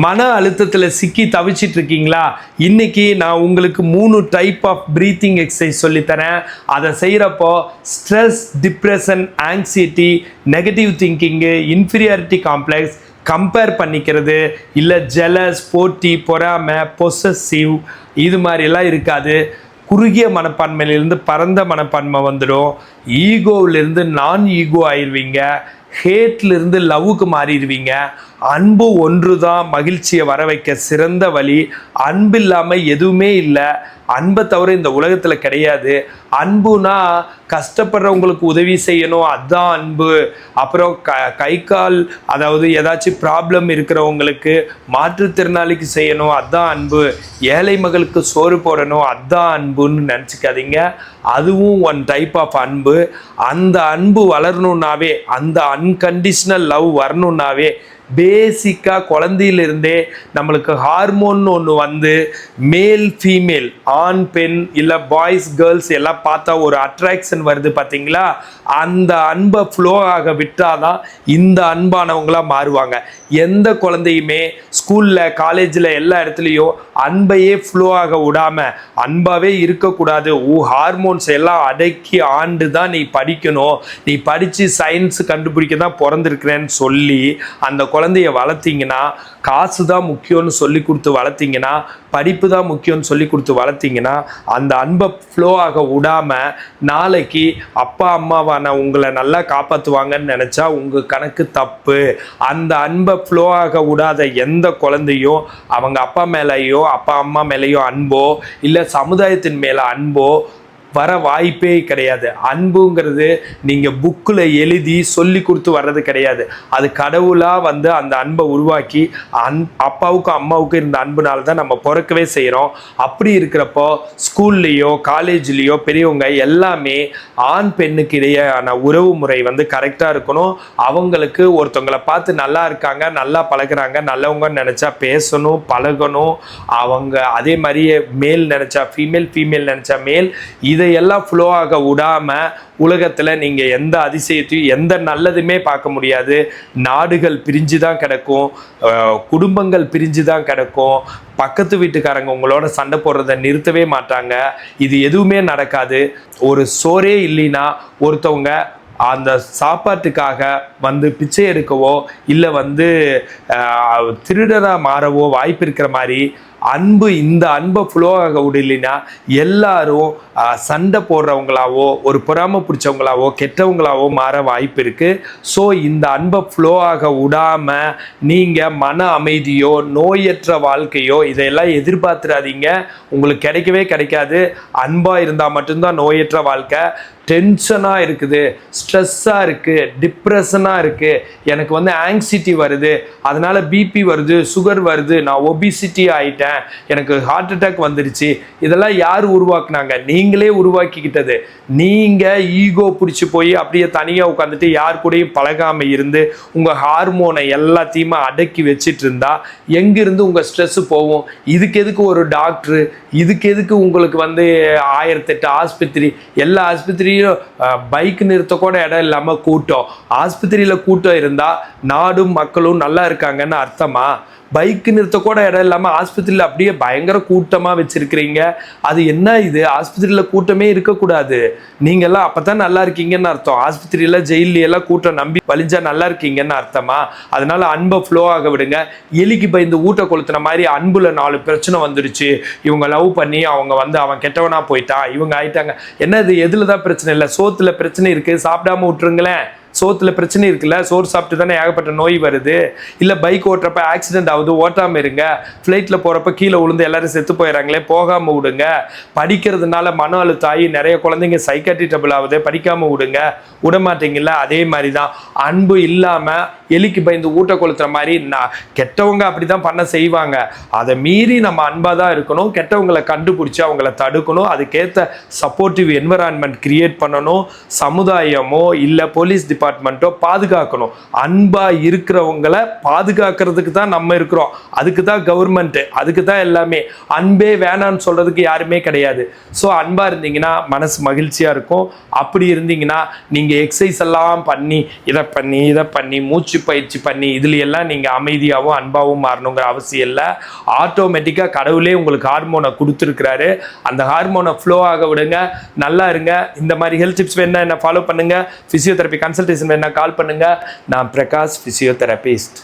மன அழுத்தத்தில் சிக்கி தவிச்சிட்டு இருக்கீங்களா? இன்னைக்கு நான் உங்களுக்கு 3 டைப் ஆஃப் பிரீத்திங் எக்ஸசைஸ் சொல்லித்தரேன். அதை செய்கிறப்போ stress, depression, anxiety, negative thinking, inferiority complex, compare பண்ணிக்கிறது, இல்லை ஜெலஸ், போட்டி, பொறாமை, பொசசிவ், இது மாதிரிலாம் இருக்காது. குறுகிய மனப்பான்மையிலிருந்து பரந்த மனப்பான்மை வந்துடும். ஈகோவிலிருந்து நான் ஈகோ ஆயிடுவீங்க. ஹேட்லிருந்து லவ்வுக்கு மாறிடுவீங்க. அன்பு ஒன்று தான் மகிழ்ச்சியை வர வைக்க சிறந்த வழி. அன்பு இல்லாமல் எதுவுமே இல்லை. அன்பை தவிர இந்த உலகத்தில் கிடையாது. அன்புனா கஷ்டப்படுறவங்களுக்கு உதவி செய்யணும், அதுதான் அன்பு. அப்புறம் கை கால், அதாவது ஏதாச்சும் ப்ராப்ளம் இருக்கிறவங்களுக்கு, மாற்றுத்திறனாளிக்கு செய்யணும், அதுதான் அன்பு. ஏழை மகளுக்கு சோறு போடணும், அதுதான் அன்புன்னு நினச்சிக்காதீங்க. அதுவும் ஒன் டைப் ஆஃப் அன்பு. அந்த அன்பு வளரணுன்னாவே, அந்த அன்கண்டிஷனல் லவ் வரணுன்னாவே பேசிக்காக குழந்தையிலிருந்தே நம்மளுக்கு ஹார்மோன் ஒன்று வந்து மேல் ஃபீமேல், ஆண் பெண் இல்லை பாய்ஸ் கேர்ள்ஸ் எல்லாம் பார்த்தா ஒரு அட்ராக்ஷன் வருது பார்த்தீங்களா? அந்த அன்பை ஃப்ளோ ஆக விட்டால் தான் இந்த அன்பானவங்களாக மாறுவாங்க. எந்த குழந்தையுமே ஸ்கூலில், காலேஜில், எல்லா இடத்துலையும் அன்பையே ஃப்ளோ ஆக விடாமல் அன்பாகவே இருக்கக்கூடாது. ஹார்மோன்ஸ் எல்லாம் அடக்கி ஆண்டு தான் நீ படிக்கணும், நீ படித்து சயின்ஸ் கண்டுபிடிக்க தான் பிறந்திருக்கிறேன்னு சொல்லி அந்த குழந்தைய வளர்த்தீங்கன்னா, காசு தான் முக்கியம்னு சொல்லி கொடுத்து வளர்த்தீங்கன்னா, படிப்பு தான் முக்கியம்னு சொல்லி கொடுத்து வளர்த்தீங்கன்னா, அந்த அன்பை ஃப்ளோ ஆக விடாமல் நாளைக்கு அப்பா அம்மாவான உங்களை நல்லா காப்பாற்றுவாங்கன்னு நினச்சா உங்கள் கணக்கு தப்பு. அந்த அன்பை ஃப்ளோ ஆக விடாத எந்த குழந்தையும் அவங்க அப்பா மேலேயோ அப்பா அம்மா மேலேயோ அன்போ இல்லை சமுதாயத்தின் மேலே அன்போ வர வாய்ப்பே கிடையாது. அன்புங்கிறது நீங்கள் புக்கில் எழுதி சொல்லி கொடுத்து வர்றது கிடையாது. அது கடவுளாக வந்து அந்த அன்பை உருவாக்கி அப்பாவுக்கும் அம்மாவுக்கும் இருந்த அன்புனால தான் நம்ம பிறக்கவே செய்கிறோம். அப்படி இருக்கிறப்போ ஸ்கூல்லையோ காலேஜ்லேயோ பெரியவங்க எல்லாமே ஆண் பெண்ணுக்கு இடையேயான உறவு முறை வந்து கரெக்டாக இருக்கணும். அவங்களுக்கு ஒருத்தவங்களை பார்த்து நல்லா இருக்காங்க, நல்லா பழகிறாங்க, நல்லவங்கன்னு நினச்சா பேசணும், பழகணும். அவங்க அதே மாதிரியே மேல் நினச்சா ஃபீமேல், ஃபீமேல் நினச்சா மேல், இதையெல்லாம் ஃப்ளோ ஆக விடாமல் உலகத்தில் நீங்கள் எந்த அதிசயத்தையும் எந்த நல்லதுமே பார்க்க முடியாது. நாடுகள் பிரிஞ்சு தான் கிடக்கும், குடும்பங்கள் பிரிஞ்சு தான் கிடக்கும். பக்கத்து வீட்டுக்காரங்க உங்களோட சண்டை போடுறதை நிறுத்தவே மாட்டாங்க. இது எதுவுமே நடக்காது. ஒரு சோறே இல்லைன்னா ஒருத்தவங்க அந்த சாப்பாட்டுக்காக வந்து பிச்சை எடுக்கவோ இல்லை வந்து திருடராக மாறவோ வாய்ப்பு இருக்கிற மாதிரி அன்பு, இந்த அன்பை ஃப்ளோ ஆக விடலைன்னா எல்லாரும் சண்டை போடுறவங்களாவோ ஒரு பொறாமை பிடிச்சவங்களாவோ கெட்டவங்களாவோ மாற வாய்ப்பு இருக்குது. ஸோ இந்த அன்பை ஃப்ளோ ஆக விடாமல் நீங்கள் மன அமைதியோ நோயற்ற வாழ்க்கையோ இதையெல்லாம் எதிர்பார்த்துடாதீங்க. உங்களுக்கு கிடைக்கவே கிடைக்காது. அன்பாக இருந்தால் மட்டும்தான் நோயற்ற வாழ்க்கை. டென்ஷனாக இருக்குது, ஸ்ட்ரெஸ்ஸாக இருக்குது, டிப்ரெஷனாக இருக்குது, எனக்கு வந்து ஆங்ஸைட்டி வருது, அதனால் பிபி வருது, சுகர் வருது, நான் ஒபிசிட்டி ஆகிட்டேன், எனக்கு ஹார்ட் அட்டாக் வந்துருச்சு, இதெல்லாம் யார் உருவாக்குனாங்க? நீங்களே உருவாக்கிக்கிட்டது. நீங்கள் ஈகோ பிடிச்சி போய் அப்படியே தனியாக உட்காந்துட்டு யார் கூடயும் பழகாமல் இருந்து உங்கள் ஹார்மோனை எல்லாத்தையுமே அடக்கி வச்சிட்டு இருந்தா எங்கிருந்து உங்கள் ஸ்ட்ரெஸ்ஸு போகும்? இதுக்கு எதுக்கு ஒரு டாக்டரு? இதுக்கு எதுக்கு உங்களுக்கு வந்து 1008 ஆஸ்பத்திரி? எல்லா ஆஸ்பத்திரியும் பைக் நிறுத்த கூட இடம் இல்லாமல் கூட்டம். ஆஸ்பத்திரியில் கூட்டம் இருந்தால் நாடும் மக்களும் நல்லா இருக்காங்கன்னு அர்த்தமா? பைக் நிறுத்த கூட இடம் இல்லாமல் ஆஸ்பத்திரியில் அப்படியே பயங்கர கூட்டமாக வச்சுருக்கிறீங்க. அது என்ன இது? ஆஸ்பத்திரியில் கூட்டமே இருக்கக்கூடாது. நீங்கள்லாம் அப்போ தான் நல்லா இருக்கீங்கன்னு அர்த்தம். ஆஸ்பத்திரியில் ஜெயிலெல்லாம் கூட்டம் நம்பி வலிஞ்சா நல்லா இருக்கீங்கன்னு அர்த்தமா? அதனால் அன்பை ஃப்ளோ ஆக விடுங்க. எலிக்கு பயந்து ஊட்ட கொளுத்துன மாதிரி அன்புல 4 பிரச்சனை வந்துடுச்சு. இவங்க லவ் பண்ணி அவங்க வந்து அவன் கெட்டவனாக போயிட்டான், இவங்க ஆயிட்டாங்க. என்னது? எதில் தான் பிரச்சனை இல்லை, சோத்தில் பிரச்சனை இருக்குது, சாப்பிடாம விட்டுருங்களேன். சோத்தில் பிரச்சனை இருக்குல்ல, சோறு சாப்பிட்டு தானே ஏகப்பட்ட நோய் வருது. இல்லை பைக் ஓட்டுறப்ப ஆக்சிடென்ட் ஆகுது, ஓட்டாமல் இருங்க. ஃப்ளைட்டில் போகிறப்ப கீழே விழுந்து எல்லாரும் செத்து போயிடறாங்களே, போகாமல் விடுங்க. படிக்கிறதுனால மன அழுத்தம் ஆகி நிறைய குழந்தைங்க சைக்காட்ரி ட்ரபிள் ஆகுது, படிக்காமல் விடுங்க. விடமாட்டீங்களா? அதே மாதிரி தான் அன்பு இல்லாமல் எலிக்கு பயந்து ஊட்ட கொளுத்துற மாதிரி கெட்டவங்க அப்படி தான் பண்ண செய்வாங்க. அதை மீறி நம்ம அன்பாக தான் இருக்கணும். கெட்டவங்களை கண்டுபிடிச்சி அவங்கள தடுக்கணும். அதுக்கேற்ற சப்போர்ட்டிவ் என்விரான்மெண்ட் கிரியேட் பண்ணணும். சமுதாயமோ இல்லை போலீஸ் டிபார்ட்மெண்ட்டோ பாதுகாக்கணும். அன்பாக இருக்கிறவங்களை பாதுகாக்கிறதுக்கு தான் நம்ம இருக்கிறோம். அதுக்கு தான் கவர்மெண்ட்டு, அதுக்கு தான் எல்லாமே. அன்பே வேணான்னு சொல்கிறதுக்கு யாருமே கிடையாது. ஸோ அன்பாக இருந்தீங்கன்னா மனசு மகிழ்ச்சியாக இருக்கும். அப்படி இருந்தீங்கன்னா நீங்கள் எக்ஸசைஸ் எல்லாம் பண்ணி இதை பண்ணி மூச்சு பயிற்சி பண்ணி இதுல எல்லாம் நீங்கள் அமைதியாகவும் அன்பாகவும் மாறணுங்கிற அவசியம் இல்லை. ஆட்டோமேட்டிக்காக கடவுளே உங்களுக்கு ஹார்மோனை கொடுத்துருக்கிறாரு. அந்த ஹார்மோனை ஃப்ளோ ஆக விடுங்க, நல்லா இருங்க. இந்த மாதிரி ஹெல்த் டிப்ஸ் வேணா என்ன ஃபாலோ பண்ணுங்க. ஃபிசியோதெரப்பி கன்சல்டேஷன் வேணா கால் பண்ணுங்க. நான் பிரகாஷ், ஃபிசியோதெரபிஸ்ட்.